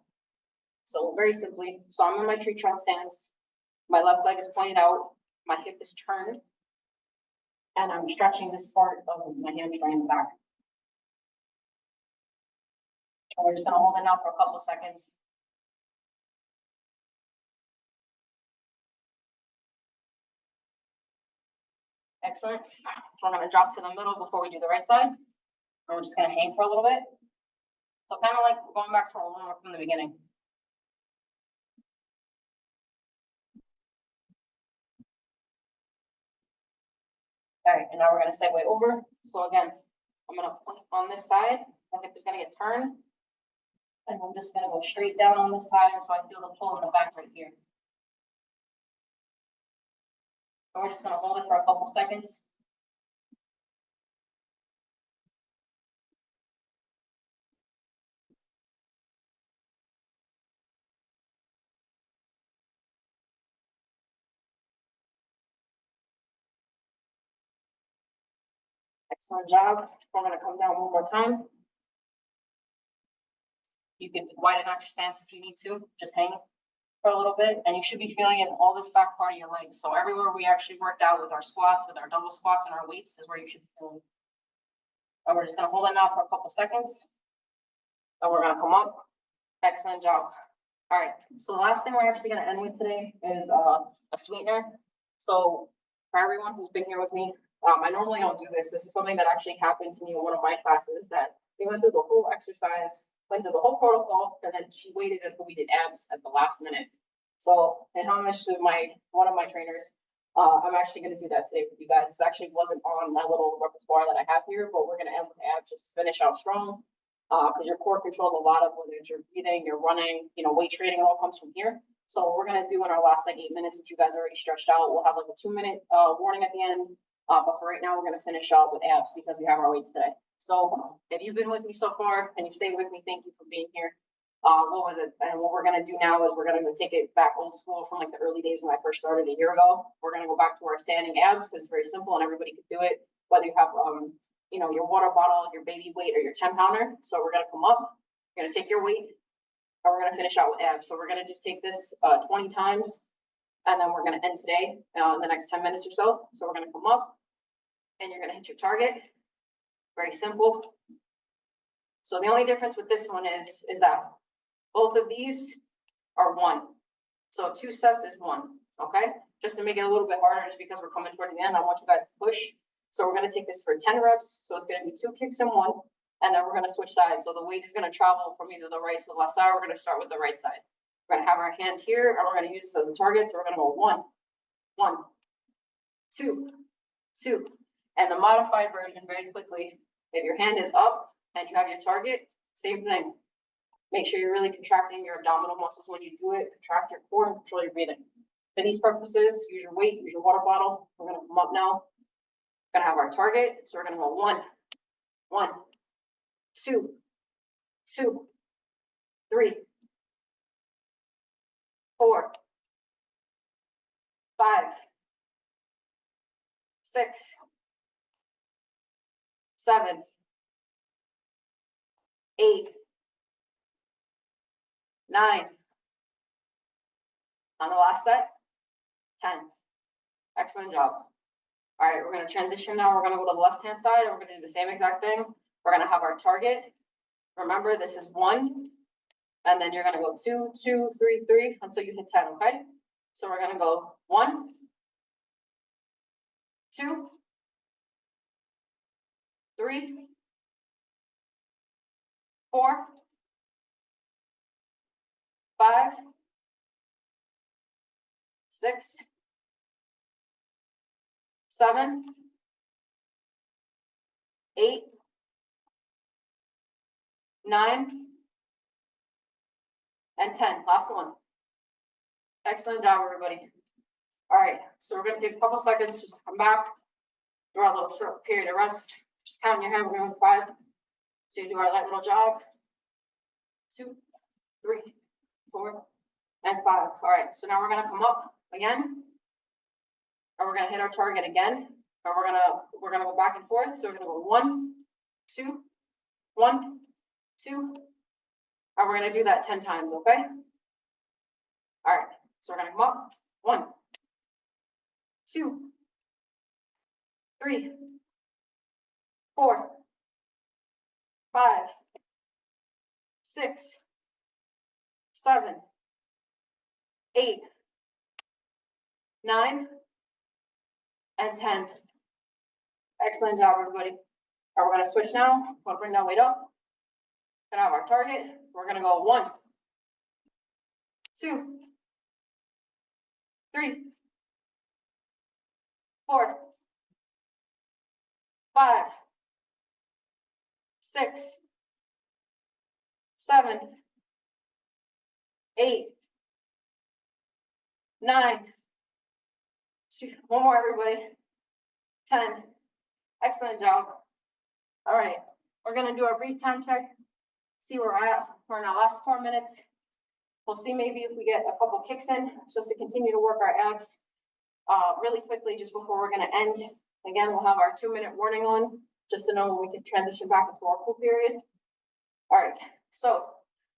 So very simply, so I'm in my tree trunk stance. My left leg is pointed out. My hip is turned, and I'm stretching this part of my hamstring in the back. And we're just gonna hold it now for a couple of seconds. Excellent. So we're gonna drop to the middle before we do the right side. And we're just gonna hang for a little bit. So kind of like going back to our warm up from the beginning. All right, and now we're gonna segue over. So again, I'm gonna point on this side. My hip is gonna get turned. And I'm just gonna go straight down on this side, so I feel the pull in the back right here. And we're just gonna hold it for a couple seconds. Excellent job. We're gonna come down one more time. You can widen out your stance if you need to, just hang for a little bit, and you should be feeling it in all this back part of your legs. So everywhere we actually worked out with our squats, with our double squats and our weights is where you should be feeling. And we're just gonna hold it now for a couple seconds. And we're gonna come up. Excellent job. All right, so the last thing we're actually gonna end with today is a sweetener. So for everyone who's been here with me, I normally don't do this. This is something that actually happened to me in one of my classes, that we went through the whole exercise, went through the whole protocol, and then she waited until we did abs at the last minute. So in homage to one of my trainers, I'm actually gonna do that today with you guys. This actually wasn't on my little repertoire that I have here, but we're gonna end with abs just to finish out strong. Because your core controls a lot of whether it's your breathing, your running, weight training, it all comes from here. So what we're gonna do in our last 8 minutes, that you guys already stretched out, we'll have like a 2-minute warning at the end. But for right now, we're gonna finish out with abs because we have our weights today. So if you've been with me so far and you stayed with me, thank you for being here. What was it? And what we're gonna do now is we're gonna take it back old school from like the early days when I first started a year ago. We're gonna go back to our standing abs because it's very simple and everybody can do it, whether you have your water bottle, your baby weight, or your 10-pounder. So we're gonna come up, you're gonna take your weight, and we're gonna finish out with abs. So we're gonna just take this 20 times, and then we're gonna end today in the next 10 minutes or so. So we're gonna come up, and you're gonna hit your target. Very simple. So the only difference with this one is that both of these are 1. So 2 sets is 1, okay? Just to make it a little bit harder, just because we're coming toward the end, I want you guys to push. So we're gonna take this for 10 reps. So it's gonna be 2 kicks in 1, and then we're gonna switch sides. So the weight is gonna travel from either the right to the left side. We're gonna start with the right side. We're gonna have our hand here, and we're gonna use this as a target. So we're gonna go 1, 1, 2, 2. And the modified version, very quickly, if your hand is up and you have your target, same thing. Make sure you're really contracting your abdominal muscles when you do it. Contract your core and control your breathing. For these purposes, use your weight, use your water bottle. We're gonna come up now. We're gonna have our target. So we're gonna go 1, 1, 2, 2, 3, 4, 5, 6, 7, 8, 9. On the last set, 10. Excellent job. All right, we're gonna transition now. We're gonna go to the left-hand side, and we're gonna do the same exact thing. We're gonna have our target. Remember, this is 1, and then you're gonna go 2, 2, 3, 3 until you hit 10, okay? So we're gonna go 1, 2, 3, 4, 5, 6, 7, 8, 9, and 10. Last one. Excellent job, everybody. All right, so we're gonna take a couple seconds just to come back, do our little short period of rest. Just count in your head, we're going 5. So you do our light little jog. 2, 3, 4, and 5. All right, so now we're gonna come up again, and we're gonna hit our target again, and we're gonna go back and forth. So we're gonna go 1, 2, 1, 2, and we're gonna do that 10 times, okay? All right, so we're gonna come up. 1, 2, 3, 4, 5, 6, 7, 8, 9, and 10. Excellent job, everybody. All right, we're gonna switch now. We're gonna bring that weight up. Gonna have our target. We're gonna go 1, 2, 3, 4, 5, 6, 7, 8, 9. One more, everybody. 10. Excellent job. All right, we're gonna do our brief time check. See where we're at. We're in our last 4 minutes. We'll see maybe if we get a couple kicks in, just to continue to work our abs. Really quickly, just before we're gonna end. Again, we'll have our 2-minute warning on, just to know when we can transition back into our cool period. All right, so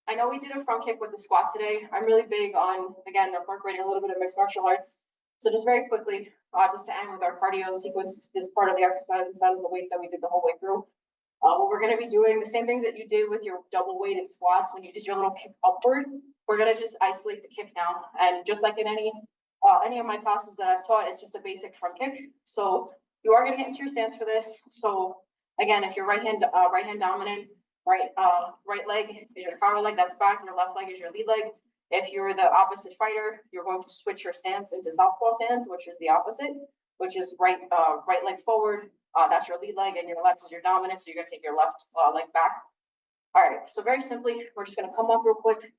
I know we did a front kick with the squat today. I'm really big on, again, incorporating a little bit of mixed martial arts. So just very quickly, just to end with our cardio sequence, this part of the exercise inside of the weights that we did the whole way through. What we're gonna be doing, the same things that you did with your double weighted squats when you did your little kick upward, we're gonna just isolate the kick now. And just like in any of my classes that I've taught, it's just a basic front kick. So you are gonna get into your stance for this. So again, if you're right hand dominant, right leg is your power leg, that's back, your left leg is your lead leg. If you're the opposite fighter, you're going to switch your stance into southpaw stance, which is the opposite, which is right leg forward. That's your lead leg, and your left is your dominant. So you're gonna take your left leg back. All right. So very simply, we're just gonna come up real quick,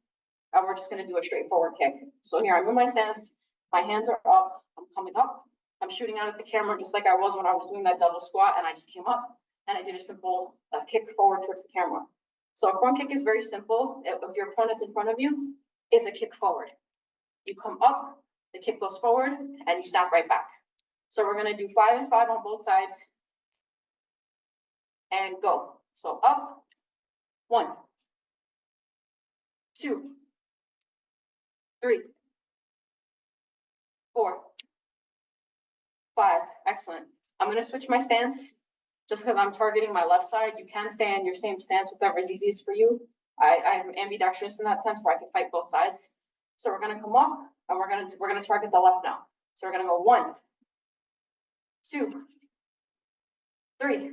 and we're just gonna do a straightforward kick. So here I'm in my stance. My hands are up. I'm coming up. I'm shooting out at the camera just like I was when I was doing that double squat, and I just came up and I did a simple kick forward towards the camera. So a front kick is very simple. If your opponent's in front of you, it's a kick forward. You come up, the kick goes forward, and you snap right back. So we're gonna do 5 and 5 on both sides. And go. So up, 1, 2, 3, 4, 5. Excellent. I'm going to switch my stance just because I'm targeting my left side. You can stay in your same stance, whatever's easiest for you. I'm ambidextrous in that sense where I can fight both sides. So we're going to come up and we're going to target the left now. So we're going to go 1, 2, 3,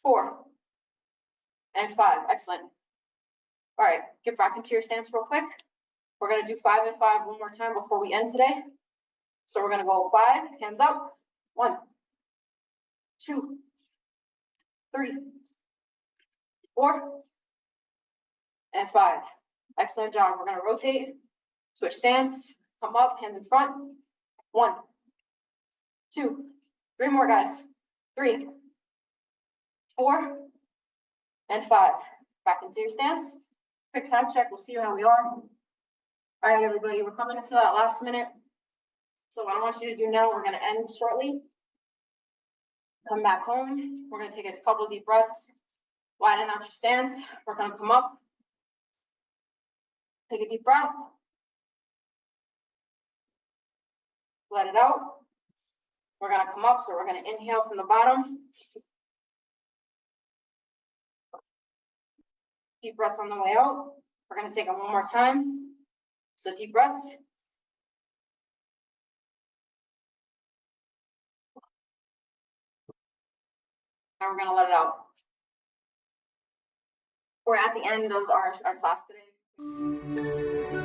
4, and 5. Excellent. All right, get back into your stance real quick. We're gonna do 5 and 5 one more time before we end today. So we're gonna go 5, hands up. 1, 2, 3, 4, and 5. Excellent job. We're gonna rotate, switch stance, come up, hands in front. 1, 2, 3 more guys. 3, 4, and 5. Back into your stance. Quick time check. We'll see how we are. All right, everybody, we're coming into that last minute. So what I want you to do now, we're going to end shortly. Come back home. We're going to take a couple of deep breaths. Widen out your stance. We're going to come up. Take a deep breath. Let it out. We're going to come up. So we're going to inhale from the bottom. Deep breaths on the way out. We're going to take it one more time. So deep breaths. And we're going to let it out. We're at the end of our class today.